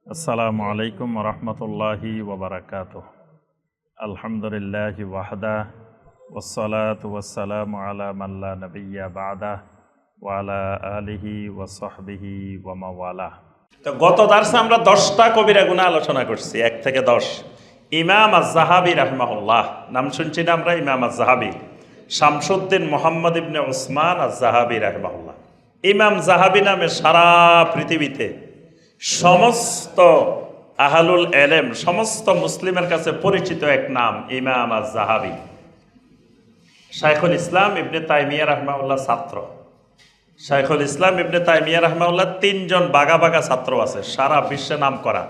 আসসালামু আলাইকুম রহমতুল্লাহি ওবরাকাতুহ। আলহামদুলিল্লাহি ওয়াহদা ওয়াসসালাতু ওয়াসসালামু আলা মান লা নাবিয়্যা বা'দা ওয়া আলা আলিহি ওয়া সাহবিহি ওয়া মাওয়ালা। তো গত দার্সে আমরা 10টা কবিরা গুনাহ আলোচনা করছি, 1 থেকে 10। ইমাম আয-যাহাবী রাহিমাহুল্লাহ, নাম শুনছি না আমরা? ইমাম আয-যাহাবী, শামসুদ্দিন মুহাম্মদ ইবনে উসমান আয-যাহাবী রাহিমাহুল্লাহ। ইমাম যাহাবী নামে সারা পৃথিবীতে সমস্ত আহলুল এলেম, সমস্ত মুসলিমের কাছে পরিচিত এক নাম ইমাম আয-যাহাবী। শাইখুল ইসলাম ইবনে তাইমিয়া রাহিমাহুল্লাহ ছাত্র। শাইখুল ইসলাম ইবনে তাইমিয়া রাহিমাহুল্লাহ 3 জন বাগা বাগা ছাত্র আছে, সারা বিশ্বে নাম করা।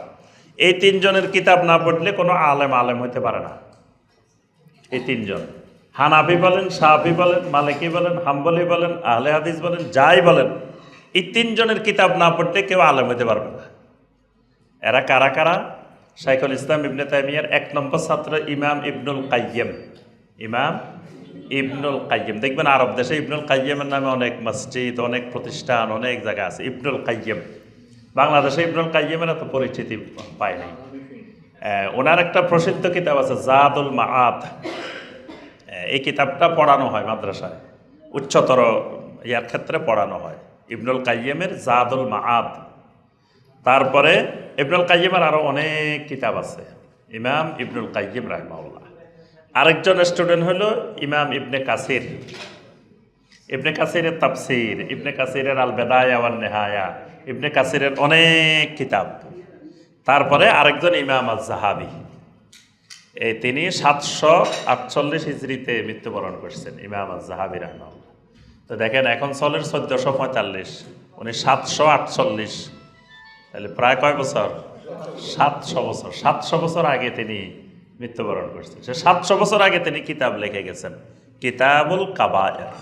এই 3 জনের কিতাব না পড়লে কোনো আলেম হতে পারে না। এই 3 জন, হানাফি বলেন, শাফি বলেন, মালিকি বলেন, হাম্বলি বলেন, আহলে হাদিস বলেন, যাই বলেন, এই 3 জনের কিতাব না পড়লে কেউ আলেম হতে পারবে না। এরা কারা কারা? শাইখুল ইসলাম ইবনে তাইমিয়ার 1 নম্বর ছাত্র ইমাম ইবনুল কাইয়্যিম। ইমাম ইবনুল কাইয়্যিম, দেখবেন আরব দেশে ইবনুল কাইয়্যিমের নামে অনেক মসজিদ, অনেক প্রতিষ্ঠান, অনেক জায়গা আছে। ইবনুল কাইয়্যিম, বাংলাদেশে ইবনুল কাইয়্যিমের এত পরিচিতি পায় নাই। ওনার একটা প্রসিদ্ধ কিতাব আছে জাদুল মাআদ। এই কিতাবটা পড়ানো হয় মাদ্রাসায়, উচ্চতর ইয়ার ক্ষেত্রে পড়ানো হয়। ইবনুল কাইয়্যিমের জাদুল মাআদ। তারপরে ইবনুল কাইয়্যিমের আরো অনেক কিতাব আছে, ইমাম ইবনুল কাইয়্যিম রাহিমাহুল্লাহ। আরেকজন স্টুডেন্ট হলো ইমাম ইবনে কাসির। ইবনে কাসিরের তাফসির, ইবনে কাসিরের আল বেদায়া ওয়ান নেহায়া, ইবনে কাসিরের অনেক কিতাব। তারপরে আরেকজন ইমাম আয-যাহাবী, তিনি 748 হিজরিতে মৃত্যুবরণ করছেন, ইমাম আয-যাহাবী রাহিমাহুল্লাহ। তো দেখেন এখন চলের 1445, উনি 748, তাহলে প্রায় কয় বছর? 700 বছর। 700 বছর আগে তিনি মৃত্যুবরণ করছেন। সে 700 বছর আগে তিনি কিতাব লিখে গেছেন, কিতাবুল কাবায়ের,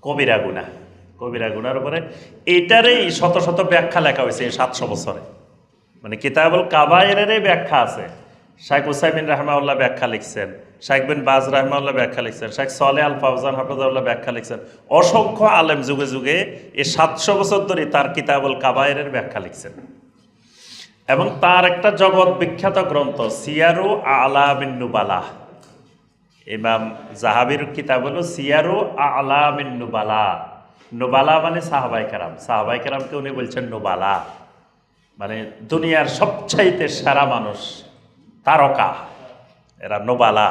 কবিরা গুনাহ। কবিরা গুনার উপরে এটারই শত শত ব্যাখ্যা লেখা হয়েছে এই 700 বছরে। মানে কিতাবুল কাবায়েরেরই ব্যাখ্যা আছে। শাইখ উসাইমিন রাহিমাহুল্লাহ ব্যাখ্যা লিখছেন, শাইখ বিন বাজ রাহিমাহুল্লাহ ব্যাখ্যা লিখছেন, শাইখ সালেহ আল ফাওজান হাফিজাহুল্লাহ ব্যাখ্যা লিখছেন। অসংখ্য আলেম যুগে যুগে এই 700 বছর ধরে তার কিতাবুল কাবায়েরের ব্যাখ্যা লিখছেন। এবং তার একটা জগৎ বিখ্যাত গ্রন্থ সিয়ারু আলামিন নুবালা। ইমাম যাহাবীর কিতাব হলো সিয়ারু আলামিন নুবালা। নুবালা মানে সাহাবায়ে কেরাম। সাহাবায়ে কেরামকে উনি বলছেন নুবালা, মানে দুনিয়ার সবচাইতে সেরা মানুষ, তারকা, এরা নুবালা।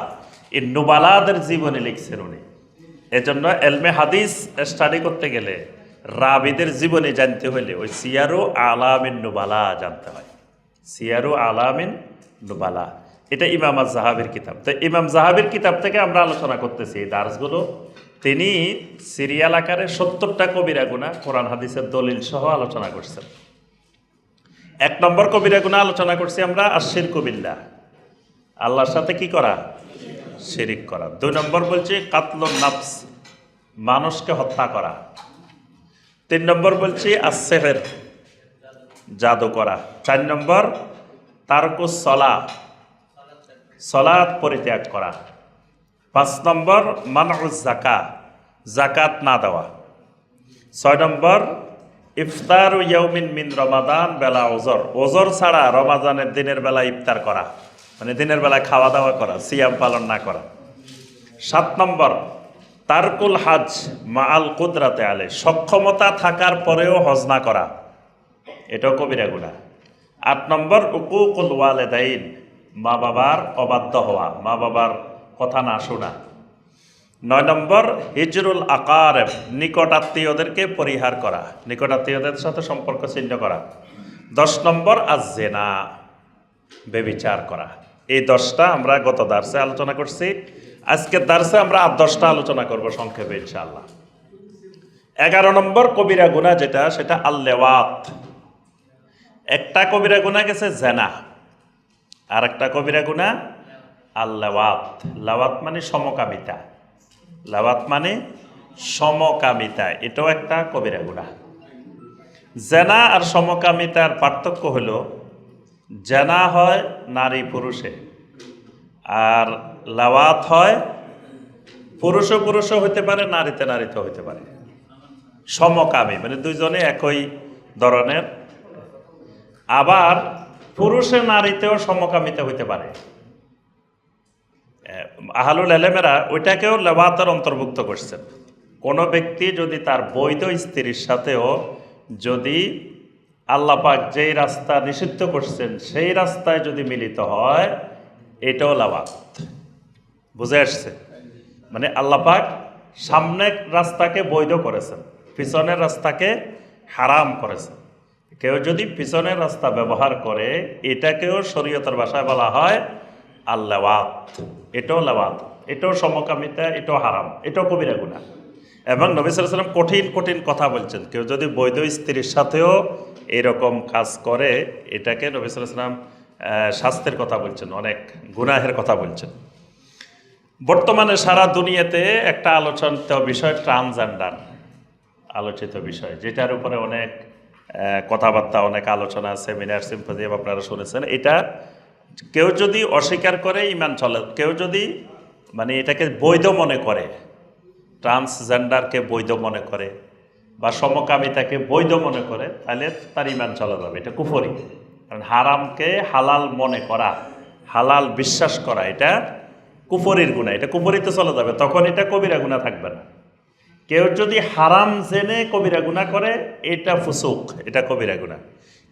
এই নুবালাদের জীবনী লিখছেন উনি। এজন্য এলমে হাদিস স্টাডি করতে গেলে রাবিদের জীবনী জানতে হইলে ওই সিয়ারু আলামিন নুবালা জানতে হয়। সিয়ারু আলামিন নুবালা, এটা ইমাম আয-যাহাবীর কিতাব। তো ইমাম যাহাবীর কিতাব থেকে আমরা আলোচনা করতেছি এই দার্সগুলো। তিনি সিরিয়াল আকারে 70টা কবিরা গুনাহ কোরআন হাদিসের দলিল সহ আলোচনা করছেন। 1 নম্বর কবিরা গুনাহ আলোচনা করছি আমরা আশ-শিরকু বিল্লাহ, আল্লাহর সাথে কি করা? শিরিক করা। 2 নম্বর বলছি কাতলুন নাফস, মানুষকে হত্যা করা। 3 নম্বর বলছি আস-সিহর, জাদু করা। 4 নম্বর তারকুস সালাহ, সালাত পরিত্যাগ করা। 5 নম্বর মানউজ যাকাত, যাকাত না দেওয়া। 6 নম্বর ইফতারু ইয়াউমিন মিন রমাদান বেলা ওজর, ওজর ছাড়া রমাদানের দিনের বেলা ইফতার করা, মানে দিনের বেলা খাওয়া দাওয়া করা, সিয়াম পালন না করা। 7 নম্বর তারকুল হজ মাআল কুদরাতে আলে, সক্ষমতা থাকার পরেও হজ না করা, এটাও কবিরা গুনাহ। 8 নম্বর উকুকুল ওয়ালিদাইন, মা বাবার অবাধ্য হওয়া, মা বাবার কথা না শোনা। 9 নম্বর হিজরুল আকারেব, নিকট আত্মীয়দেরকে পরিহার করা, নিকট আত্মীয়দের সাথে সম্পর্ক ছিন্ন করা। 10 নম্বর আজ-জিনা, ব্যভিচার করা। এই 10টা আমরা গত দার্সে আলোচনা করছি। আজকের দার্সে আমরা আর 10টা আলোচনা করব সংক্ষেপে ইনশাআল্লাহ। 11 নম্বর কবিরা গুনাহ যেটা, সেটা আল-লিওয়াত। একটা কবিরা গুনাহ গেছে জেনা, আর একটা কবিরা গুনাহ আল-লিওয়াত। লাওয়াত মানে সমকামিতা, লাওয়াত মানে সমকামিতা, এটাও একটা কবিরা গুনাহ। জেনা আর সমকামিতার পার্থক্য হলো জেনা হয় নারী পুরুষে, আর লাওয়াত হয় পুরুষও হইতে পারে, নারীতে হইতে পারে। সমকামী মানে দুইজনে একই ধরনের। আবার পুরুষে নারীতেও সমকামিতা হইতে পারে। আহলুল এলেমেরা ওইটাকেও লেওয়াতের অন্তর্ভুক্ত করছেন। কোনো ব্যক্তি যদি তার বৈধ স্ত্রীর সাথেও যদি আল্লাহ পাক যেই রাস্তা নিষিদ্ধ করছেন সেই রাস্তায় যদি মিলিত হয়, এটাও লেওয়াত। বুঝে আসছে? মানে আল্লাহ পাক সামনের রাস্তাকে বৈধ করেছেন, পিছনের রাস্তাকে হারাম করেছেন। কেউ যদি পিছনের রাস্তা ব্যবহার করে, এটাকেও শরীয়তের ভাষায় বলা হয় আল-লেওয়াত। এটাও লেওয়াত, এটাও সমকামিতা, এটাও হারাম, এটাও কবিরা গুনাহ। এবং নবী সাল্লাল্লাহু আলাইহি ওয়াসাল্লাম কঠিন কঠিন কথা বলছেন। কেউ যদি বৈধ স্ত্রীর সাথেও এরকম কাজ করে, এটাকে নবী সাল্লাল্লাহু আলাইহি ওয়াসাল্লাম শাস্তির কথা বলছেন, অনেক গুনাহের কথা বলছেন। বর্তমানে সারা দুনিয়াতে একটা আলোচিত বিষয় ট্রান্সজেন্ডার, আলোচিত বিষয়, যেটার উপরে অনেক কথাবার্তা, অনেক আলোচনা, সেমিনার, সিম্পোজিয়াম আপনারা শুনেছেন। এটা কেউ যদি অস্বীকার করে ইমান চলে, কেউ যদি মানে এটাকে বৈধ মনে করে, ট্রান্সজেন্ডারকে বৈধ মনে করে বা সমকামিতাকে বৈধ মনে করে, তাহলে তার ইমান চলে যাবে। এটা কুফরি। কারণ হারামকে হালাল মনে করা, হালাল বিশ্বাস করা, এটা কুফরির গুনাহ, এটা কুফরিতে চলে যাবে, তখন এটা কবিরা গুনাহ থাকবে না। কেউ যদি হারাম জেনে কবিরা গুনাহ করে, এটা ফুসুক, এটা কবিরা গুনাহ।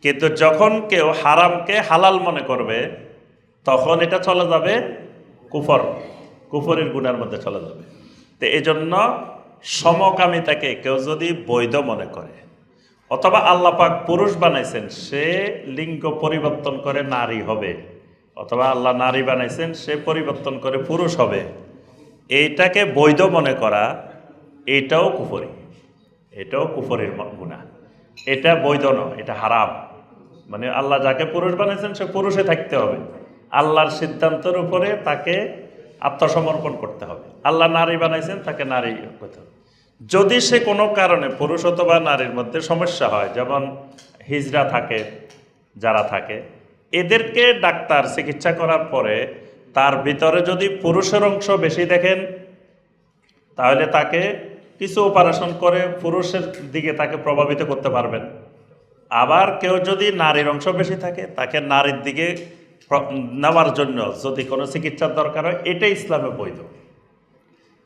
কিন্তু যখন কেউ হারামকে হালাল মনে করবে, তখন এটা চলে যাবে কুফর, কুফরের গুনার মধ্যে চলে যাবে। তো এই জন্য সমকামিতাকে কেউ যদি বৈধ মনে করে, অথবা আল্লাহ পাক পুরুষ বানাইছেন, সে লিঙ্গ পরিবর্তন করে নারী হবে, অথবা আল্লাহ নারী বানাইছেন, সে পরিবর্তন করে পুরুষ হবে, এইটাকে বৈধ মনে করা, এটাও কুফরি, এটাও কুফরের গুনাহ। এটা বৈধ নয়, এটা হারাম। মানে আল্লাহ যাকে পুরুষ বানাইছেন সে পুরুষে থাকতে হবে, আল্লাহর সিদ্ধান্তের উপরে তাকে আত্মসমর্পণ করতে হবে। আল্লাহ নারী বানাইছেন, তাকে নারী করতে হবে। যদি সে কোনো কারণে পুরুষ অথবা নারীর মধ্যে সমস্যা হয়, যেমন হিজড়া থাকে, যারা থাকে, এদেরকে ডাক্তার চিকিৎসা করার পরে তার ভিতরে যদি পুরুষের অংশ বেশি দেখেন, তাহলে তাকে কিছু অপারেশন করে পুরুষের দিকে তাকে প্রভাবিত করতে পারবেন। আবার কেউ যদি নারীর অংশ বেশি থাকে, তাকে নারীর দিকে নেওয়ার জন্য যদি কোনো চিকিৎসার দরকার হয়, এটা ইসলামে বৈধ।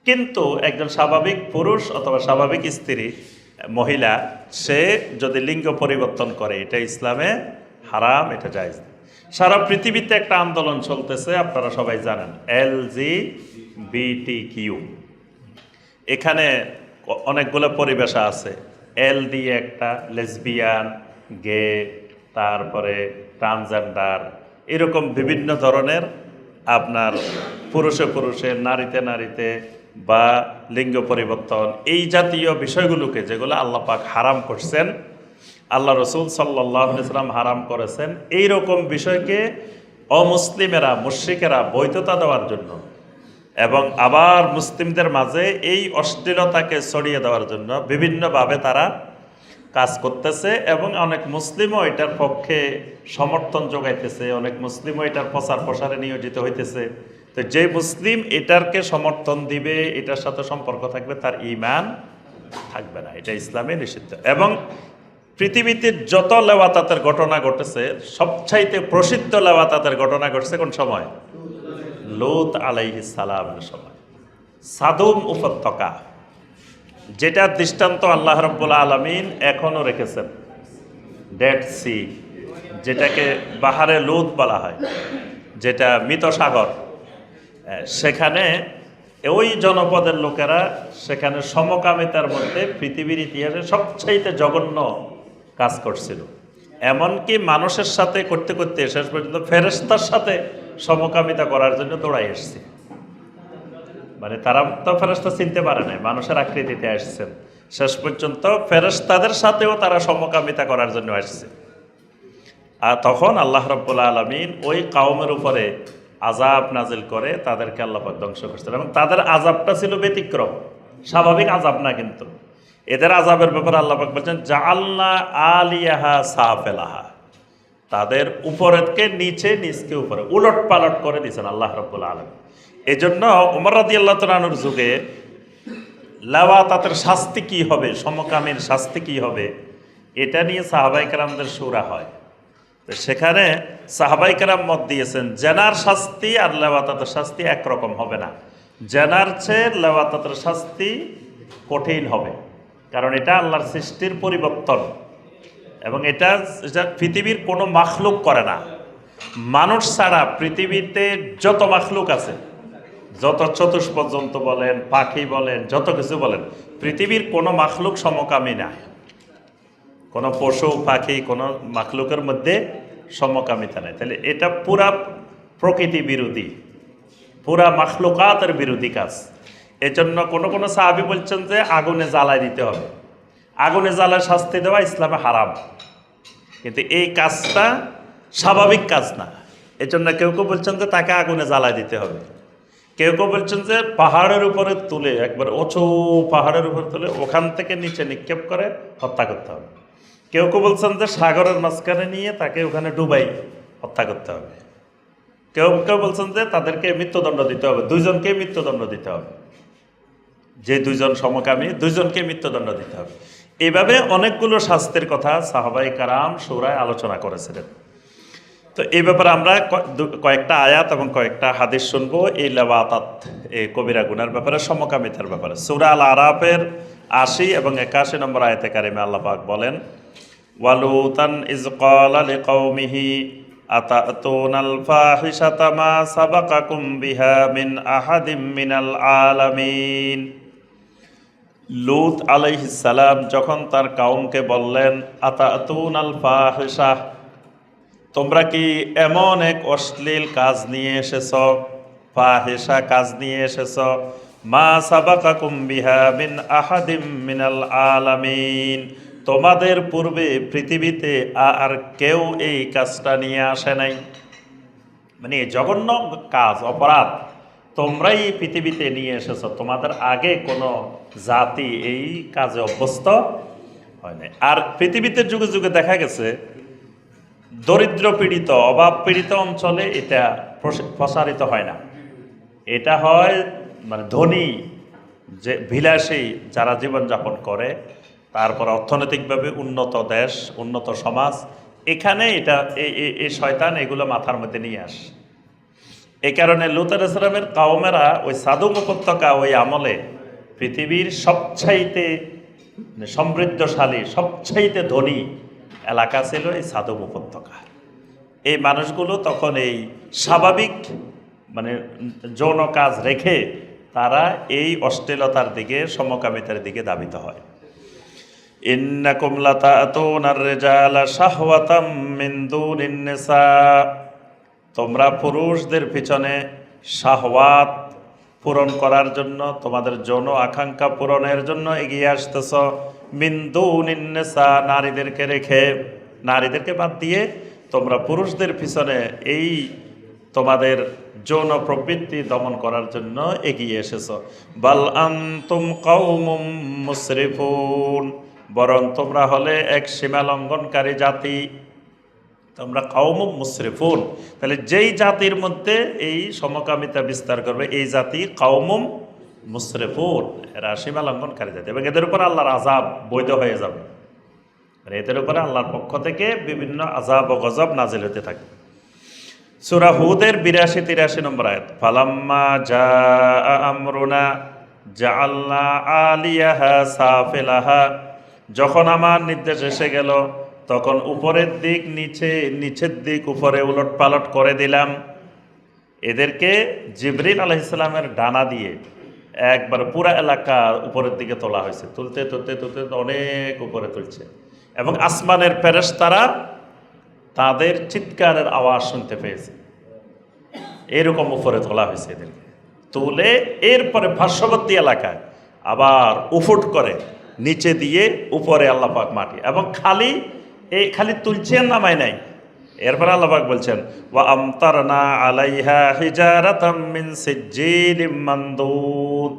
কিন্তু একজন স্বাভাবিক পুরুষ অথবা স্বাভাবিক স্ত্রী মহিলা, সে যদি লিঙ্গ পরিবর্তন করে, এটা ইসলামে হারাম, এটা জায়েজ। সারা পৃথিবীতে একটা আন্দোলন চলতেছে, আপনারা সবাই জানেন, LGBTQ। এখানে অনেকগুলো পরিভাষা আছে। এল দিয়ে একটা, লেসবিয়ান, গে, তারপরে ট্রান্সজেন্ডার, এরকম বিভিন্ন ধরনের আপনার পুরুষে পুরুষে, নারীতে নারীতে বা লিঙ্গ পরিবর্তন, এই জাতীয় বিষয়গুলোকে যেগুলো আল্লাহ পাক হারাম করছেন, আল্লাহ রসুল সাল্লাল্লাহু আলাইহি ওয়াসাল্লাম হারাম করেছেন, এই রকম বিষয়কে অমুসলিমেরা, মুশরিকেরা বৈধতা দেওয়ার জন্য এবং আবার মুসলিমদের মাঝে এই অশ্লীলতাকে ছড়িয়ে দেওয়ার জন্য বিভিন্নভাবে তারা কাজ করতেছে। এবং অনেক মুসলিমও এটার পক্ষে সমর্থন যোগাইতেছে, অনেক মুসলিমও এটার প্রচার প্রসারে নিয়োজিত হইতেছে। তো যে মুসলিম এটারকে সমর্থন দিবে, এটার সাথে সম্পর্ক থাকবে, তার ঈমান থাকবে না, এটা ইসলামে নিষিদ্ধ। এবং পৃথিবীতে যত লেওয়াতাতের ঘটনা ঘটেছে, সবচাইতে প্রসিদ্ধ লেওয়াতাতের ঘটনা ঘটছে কোন সময়? লূত আলাইহিস সালামের সময়। সাদুম উপত্যকা, যেটার দৃষ্টান্ত আল্লাহ রাব্বুল আলামিন এখনো রেখেছেন, ডেড সি, যেটাকে বাহারে লূত বলা হয়, যেটা মৃত সাগর। সেখানে ওই জনপদের লোকেরা সেখানে সমকামিতার মধ্যে পৃথিবীর ইতিহাসে সবচাইতে জঘন্য কাজ করছিল। এমনকি মানুষের সাথে করতে করতে শেষ পর্যন্ত ফেরেশতার সাথে সমকামিতা করার জন্য দৌড়াই এসছে। মানে তারা তো ফেরেশতা চিনতে পারে নাই, মানুষের আকৃতিতে আসছেন। শেষ পর্যন্ত ফেরেশতাদের সাথেও তারা সমকামিতা করার জন্য আসছে। আর তখন আল্লাহ রাব্বুল আলামিন ওই কওমের উপরে আযাব নাজিল করে তাদেরকে আল্লাহ পাক ধ্বংস করছিলেন। এবং তাদের আযাবটা ছিল ব্যতিক্রম, স্বাভাবিক আযাব না। কিন্তু এদের আযাবের ব্যাপারে আল্লাহ পাক বলছেন, জাআলনা আলিয়াহা সাফেলাহা, তাদের উপরেরকে নিচে, নিচকে উপরে, উলট পালট করে দিয়েছেন আল্লাহ রাব্বুল আলামিন। এই জন্য ওমর রাদিয়াল্লাহু তাআলা আনহুর যুগে লাওয়াতাতের শাস্তি কি হবে, সমকামীর শাস্তি কি হবে, এটা নিয়ে সাহাবায়ে কেরামদের শুরা হয়। তো সেখানে সাহাবাই কেরাম মত দিয়েছেন জেনার শাস্তি আর লেওয়াতাতের শাস্তি একরকম হবে না, জেনার চেয়ে লেওয়াতাতের শাস্তি কঠিন হবে, কারণ এটা আল্লাহর সৃষ্টির পরিবর্তন এবং এটা পৃথিবীর কোনো মাখলুক করে না। মানুষ ছাড়া পৃথিবীতে যত মাখলুক আছে, যত চতুষ্পদ জন্তু বলেন, পাখি বলেন, যত কিছু বলেন, পৃথিবীর কোনো মাখলুক সমকামী না। কোনো পশু পাখি কোনো মাখলুকের মধ্যে সমকামিতা নেই। তাহলে এটা পুরা প্রকৃতি বিরোধী, পুরা মাখলুকাতের বিরোধী কাজ। এজন্য কোনো কোনো সাহাবী বলছেন যে আগুনে জ্বালায় দিতে হবে, আগুনে জ্বালায় শাস্তি দেওয়া ইসলামে হারাম, কিন্তু এই কাজটা স্বাভাবিক কাজ না। এজন্য কেউ কেউ বলছেন যে তাকে আগুনে জ্বালায় দিতে হবে, কেউ কেউ বলছেন যে পাহাড়ের উপরে তুলে, একবার উঁচু পাহাড়ের উপরে তুলে ওখান থেকে নিচে নিক্ষেপ করে হত্যা করতে হবে। কেউ কেউ বলছেন যে সাগরের মাঝখানে নিয়ে তাকে ওখানে ডুবাই হত্যা করতে হবে। কেউ কেউ বলছেন যে তাদেরকে মৃত্যুদণ্ড দিতে হবে, দুইজনকে মৃত্যুদণ্ড দিতে হবে, যে দুইজন সমকামী দুইজনকে মৃত্যুদণ্ড দিতে হবে। এইভাবে অনেকগুলো শাস্তির কথা সাহাবাই কারাম সূরায় আলোচনা করেছিলেন। তো এই ব্যাপারে আমরা কয়েকটা আয়াত এবং কয়েকটা হাদিস শুনবো এই লেওয়াতাত, এই কবিরা গুনার ব্যাপারে, সমকামিতার ব্যাপারে। সূরা আল আরাফের ৮০ এবং ৮১ নম্বর আয়াতে কারিমে আল্লাহ পাক বলেন, ওয়ালুতান ইয ক্বালা লিকাওমিহি আতাতুনাল ফাহিশাতা মা সাবাকাকুম বিহা মিন আহাদিম মিনাল আলামিন। লূত আলাইহিস সালাম যখন তার কাউমকে বললেন, আতাতুনাল ফাহিশা, তোমরা কি এমন এক অশ্লীল কাজ নিয়ে এসেছ, ফাহিশা কাজ নিয়ে এসেছ, মা সাবাকাকুম বিহা মিন আহাদিম মিনাল আলামিন, তোমাদের পূর্বে পৃথিবীতে আর কেউ এই কাজটা নিয়ে আসে নাই। মানে জঘন্য কাজ, অপরাধ তোমরাই পৃথিবীতে নিয়ে এসেছ, তোমাদের আগে কোনো জাতি এই কাজে অভ্যস্ত হয় নাই। আর পৃথিবীতে যুগে যুগে দেখা গেছে দরিদ্র পীড়িত, অভাব পীড়িত অঞ্চলে এটা প্রসারিত হয় না, এটা হয় মানে ধনী, যে বিলাসী যারা জীবনযাপন করে, তারপর অর্থনৈতিকভাবে উন্নত দেশ, উন্নত সমাজ, এখানে এটা এই শয়তান এগুলো মাথার মধ্যে নিয়ে আসে। এই কারণে লূত আলাইহিস সালামের কাওমেরা ওই সাদুম উপত্যকা ওই আমলে পৃথিবীর সবচাইতে সমৃদ্ধশালী, সবচাইতে ধনী এলাকা ছিল এই সাদুম উপত্যকা। এই মানুষগুলো তখন এই স্বাভাবিক মানে যৌন কাজ রেখে তারা এই অশ্লীলতার দিকে, সমকামিতার দিকে ধাবিত হয়। ইন্নাকুম লাতাতুনার রিজালা শাহওয়াতাম মিন দুনিন নিসা, তোমরা পুরুষদের পিছনে শাহওয়াত পূরণ করার জন্য, তোমাদের যৌন আকাঙ্ক্ষা পূরণের জন্য এগিয়ে আসতেছ। মিন দুনিন নিসা, নারীদেরকে রেখে, নারীদেরকে বাদ দিয়ে তোমরা পুরুষদের পিছনে এই তোমাদের যৌন প্রবৃত্তি দমন করার জন্য এগিয়ে এসেছ। বাল আনতুম কওমুম মুসরিফুন, বরং তোমরা হলে এক সীমা লঙ্ঘনকারী জাতি, তোমরা কওমুম মুসরিফুন। তাহলে যেই জাতির মধ্যে এই সমকামিতা বিস্তার করবে এই জাতি কওমুম মুসরিফুন, এরা সীমা লঙ্ঘনকারী জাতি, এবং এদের উপর আল্লাহর আযাব বৈধ হয়ে যাবে, এদের উপরে আল্লাহর পক্ষ থেকে বিভিন্ন আযাব ও গজব নাজিল হতে থাকে। সূরা হুদের ৮২-৮৩ নম্বর আয়াত, ফালাম্মা জাআ আমরুনা জাআলনা আলিয়াহা সাফিলাহা, যখন আমার নির্দেশ এসে গেল তখন উপরের দিক নিচে, নিচের দিক উপরে উলট পালট করে দিলাম। এদেরকে জিবরিল আলাইহিস সালামের ডানা দিয়ে একবার পুরা এলাকা উপরের দিকে তোলা হয়েছে, তুলতে তুলতে তুলতে অনেক উপরে তুলছে, এবং আসমানের ফেরেশতারা তাদের চিৎকারের আওয়াজ শুনতে পেয়েছে, এরকম উপরে তোলা হয়েছে এদেরকে। তুলে এরপরে পার্শ্ববর্তী এলাকায় আবার উফুট করে নিচে দিয়ে উপরে আল্লাহ পাক মাটি, এবং খালি তুলছেন নামায় নাই। এরপরে আল্লাহ পাক বলছেন, ওয়া আমতারনা আলাইহা হিজারাতাম মিন সিজ্জিলিম মানদুদ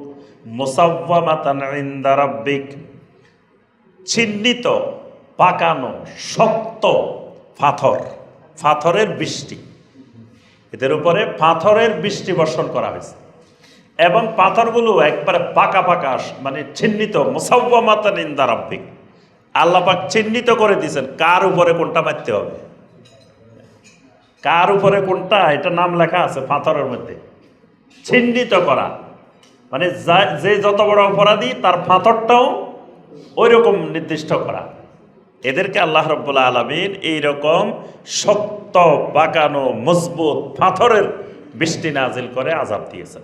মুসাওয়ামাতান ইনদা রাব্বিক, চিহ্নিত পাকানো শক্ত পাথর, পাথরের বৃষ্টি, এদের উপরে পাথরের বৃষ্টি বর্ষণ করা হয়েছে, এবং পাথরগুলো একবারে পাকা পাকা, মানে চিহ্নিত, মুসাওয়ামাতান ইনদা রাব্বিক, আল্লাহ পাক চিহ্নিত করে দিয়েছেন কার উপরে কোনটা মারতে হবে। কার উপরে কোনটা এটা নাম লেখা আছে পাথরের মধ্যে, চিহ্নিত করা, মানে যে যত বড় অপরাধী তার পাথরটাও ওই রকম নির্দিষ্ট করা। এদেরকে আল্লাহ রাব্বুল আলামিন এইরকম শক্ত বাঁকানো মজবুত পাথরের বৃষ্টি নাজিল করে আযাব দিয়েছেন।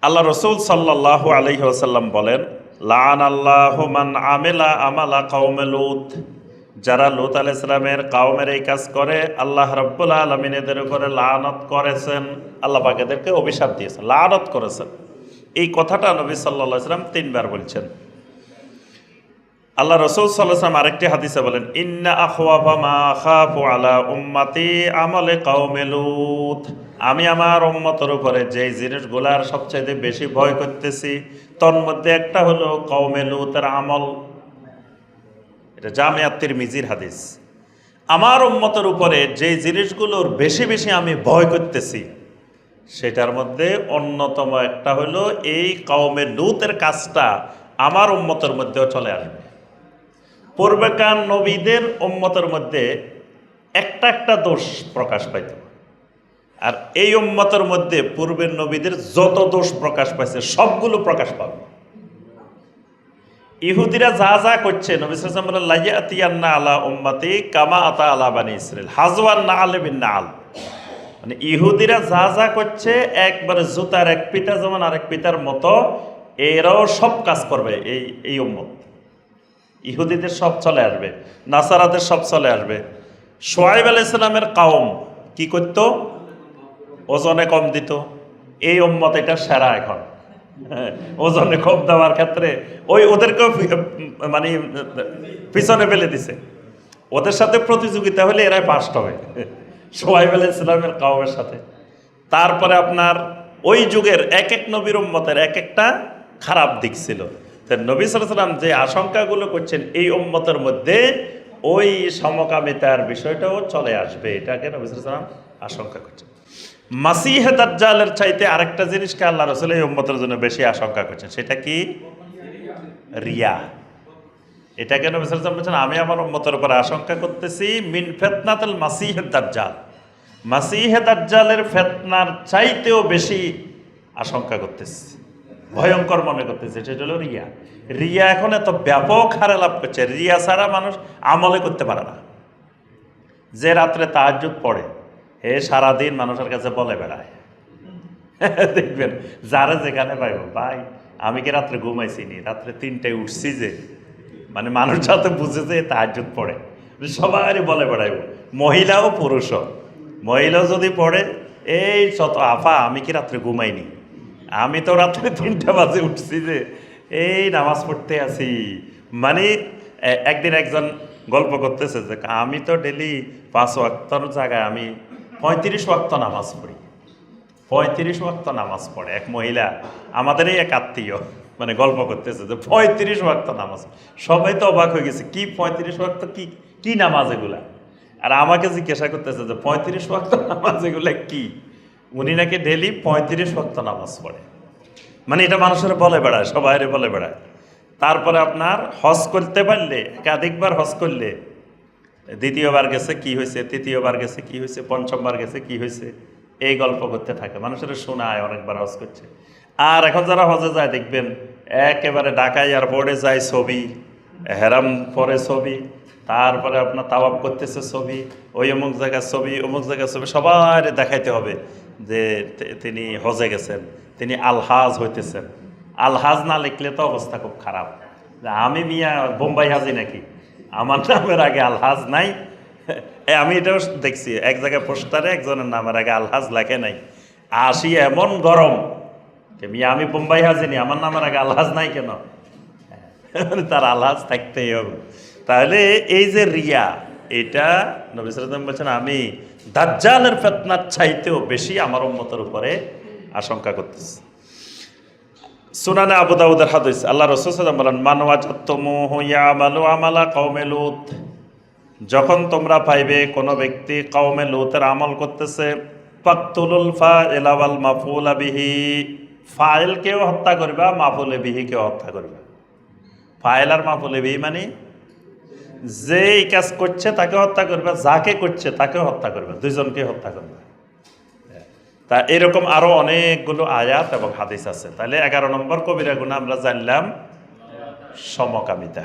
আল্লাহ রসুল সাল্লাল্লাহু আলাইহি ওয়াসাল্লাম বলেন, লাআনাল্লাহু মান আমিলা আমালা কওমে লূত, যারা লূত আলাইহিস সালামের কওমের এই কাজ করে আল্লাহ রাব্বুল আলামিন এদের উপরে লানত করেছেন। আল্লাহ পাক এদেরকে অভিশাপ দিয়েছেন, লানত করেছেন। এই কথাটা নবী সাল্লাল্লাহু আলাইহি ওয়াসাল্লাম 3 বার বলছেন। আল্লাহ রসুল সাল্লাল্লাহু আলাইহি ওয়াসাল্লাম আরেকটি হাদিসে বলেন, ইন্না আখওয়াফা মা আখাফু আলা উম্মতি আমলে কওমে লূত, আমি আমার উম্মতের উপরে যে জিনিসগুলার সবচেয়ে বেশি ভয় করতেছি তন্মধ্যে একটা হলো কওমে লূতের আমল। এটা জামিআত তিরমিজির হাদিস। আমার উম্মতের উপরে যে জিনিসগুলোর বেশি বেশি আমি ভয় করতেছি সেটার মধ্যে অন্যতম একটা হলো এই কওমে লূতের কাজটা আমার উম্মতের মধ্যেও চলে আসবে। পূর্বেকার নবীদের উম্মতের মধ্যে একটা একটা দোষ প্রকাশ পাইত, আর এই উম্মতের মধ্যে পূর্বের নবীদের যত দোষ প্রকাশ পাইছে সবগুলো প্রকাশ পাবে। ইহুদিরা যা যা করছে, নবী সাল্লাল্লাহু আলাইহি ওয়াসাল্লাম বলেন, লাইয়াতিয়ান্না আলা উম্মতি কামা আতা আলা বানি ইসরাইল হাজওয়ান নাআল বিন নাআল, মানে ইহুদিরা যা যা করছে একবারে জুতার এক পিতা যেমন আরেক পিতার মতো এরাও সব কাজ করবে। এই উম্মত ইহুদিদের সব চলে আসবে, নাসারাদের সব চলে আসবে। শুআয়ব আলাইহিস সালামের কওম কি করত? ওজনে কম দিত। এই উম্মত এটা সেরা এখন, ওজনে কম দেওয়ার ক্ষেত্রে ওদেরকেও মানে পিছনে ফেলে দিছে। ওদের সাথে প্রতিযোগিতা হলে এরাই ফার্স্ট হবে, শুআয়ব আলাইহিস সালামের কওমের সাথে। তারপরে আপনার ওই যুগের এক এক নবীর উম্মতের এক একটা খারাপ দিক ছিল। নবী সাল্লাল্লাহু আলাইহি ওয়াসাল্লাম যে আশঙ্কাগুলো করছেন এই উম্মতের মধ্যে ওই সমকামিতার বিষয়টাও চলে আসবে, এটাকে নবী সাল্লাল্লাহু আলাইহি ওয়াসাল্লাম আশঙ্কা করছেন। মাসিহে দাজ্জালের চাইতে আরেকটা জিনিসকে আল্লাহ রাসূল এই উম্মতের জন্য বেশি আশঙ্কা করছেন, সেটা কি? রিয়া। এটাকে নবী সাল্লাল্লাহু আলাইহি ওয়াসাল্লাম বলেছেন, আমি আমার উম্মতের উপর আশঙ্কা করতেছি মিন ফিতনাতুল মাসিহে দাজ্জাল, মাসিহে দাজ্জালের ফিতনার চাইতেও বেশি আশঙ্কা করতেছি, ভয়ঙ্কর মনে করতেছে। সেটা হলো রিয়া। রিয়া এখন এত ব্যাপক হারে লাভ করছে, রিয়া ছাড়া মানুষ আমলে করতে পারে না। যে রাত্রে তাহাজ্জুদ পড়ে হে সারাদিন মানুষের কাছে বলে বেড়ায়, দেখবেন যারা যেখানে পাইব, ভাই আমি কি রাত্রে ঘুমাইছি নি, রাত্রে 3টায় উঠছি যে, মানে মানুষ যাতে বুঝে যে তাহাজ্জুদ পড়ে সবাই বলে বেড়াইব, মহিলাও পুরুষও। মহিলাও যদি পড়ে এই শত আফা আমি কি রাত্রে ঘুমাইনি, আমি তো রাত্রে 3টা বাজে উঠছি যে এই নামাজ পড়তে আছি। মানে একদিন একজন গল্প করতেছে যে আমি তো ডেলি 5 ওয়াক্তর জায়গায় আমি 35 ওয়াক্ত নামাজ পড়ি। 35 ওয়াক্ত নামাজ পড়ে এক মহিলা, আমাদের এই এক আত্মীয়, মানে গল্প করতেছে যে 35 ওয়াক্ত নামাজ। সবাই তো অবাক হয়ে গেছে, কি 35 ওয়াক্ত, কি নামাজ এগুলা? আর আমাকে জিজ্ঞাসা করতেছে যে 35 ওয়াক্ত নামাজ এগুলা কি? উনি নাকি ডেলি 35 ওয়াক্ত নামাজ পড়ে। মানে এটা মানুষের বলে বেড়ায়, সবাই বলে বেড়ায়। তারপরে আপনার হজ করতে পারলে, একাধিকবার হজ করলে, দ্বিতীয়বার গেছে কি হয়েছে, তৃতীয়বার গেছে কি হয়েছে, পঞ্চমবার গেছে কি হয়েছে, এই গল্প করতে থাকে। মানুষের শোনায় অনেকবার হজ করছে। আর এখন যারা হজে যায় দেখবেন একেবারে ঢাকা এয়ারপোর্টে যায় ছবি, হেরাম পরে ছবি, তারপরে আপনার তাওয়াব করতেছে ছবি, ওই অমুক জায়গার ছবি, অমুক জায়গার ছবি, সবাই দেখাইতে হবে যে তিনি হজে গেছেন, তিনি আলহাজ হইতেছেন। আলহাজ না লিখলে তো অবস্থা খুব খারাপ। আমি মিয়া বোম্বাই হাজি নাকি, আমার নামের আগে আলহাজ নাই। আমি এটাও দেখছি এক জায়গায় পোস্টারে একজনের নামের আগে আলহাজ লেখে নাই। আসি এমন গরম, মিয়া আমি বোম্বাই হাজি নি, আমার নামের আগে আলহাজ নাই কেন? তার আলহাজ থাকতেই হবে। তাহলে এই যে রিয়া, এটা নবী সাল্লাল্লাহু আলাইহি ওয়াসাল্লাম বলছেন আমি দাজ্জালের ফিতনার চাইতেও বেশি আমার উম্মতের উপরে আশঙ্কা করতেছি। সুনানে আবু দাউদের হাদিস, আল্লাহ রাসূল সাল্লাল্লাহু আলাইহি ওয়াসাল্লাম বলেন, মান ওয়াজাদতুমুহু ইয়ামালু আমালা কওমে লূত, যখন তোমরা পাইবে কোনো ব্যক্তি কওমে লূতের আমল করতেছে, ফাকতুলুল ফাইলা ওয়াল মাফউলা বিহি, ফাইলকেও হত্যা করবা, মাফউলে বিহিকেও হত্যা করবা। ফাইল আর মাফউলে বিহি মানে যে এই কাজ করছে তাকে হত্যা করবে, যাকে করছে তাকেও হত্যা করবে, দুইজনকে হত্যা করবে। তা এরকম আরো অনেকগুলো আয়াত এবং হাদিস আছে। তাহলে 11 নম্বর কবিরা গুনাহ আমরা জানলাম সমকামিতা।